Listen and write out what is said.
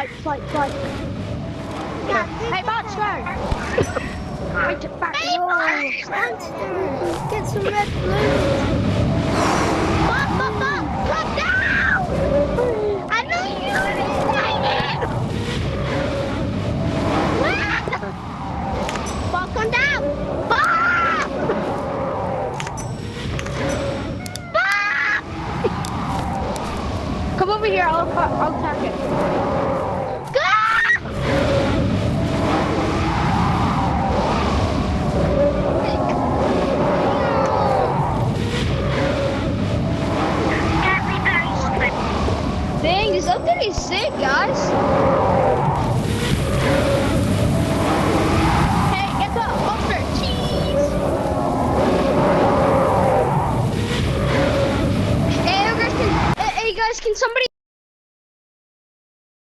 Flight. Hey, monster! Wait, back. Get some red balloons. Fuck, no! I know you were excited! Fuck, come down! Fuck! Come over here, I'll attack it. Dang, this update is sick, guys. Hey, get the monster! Cheese! Hey guys, can somebody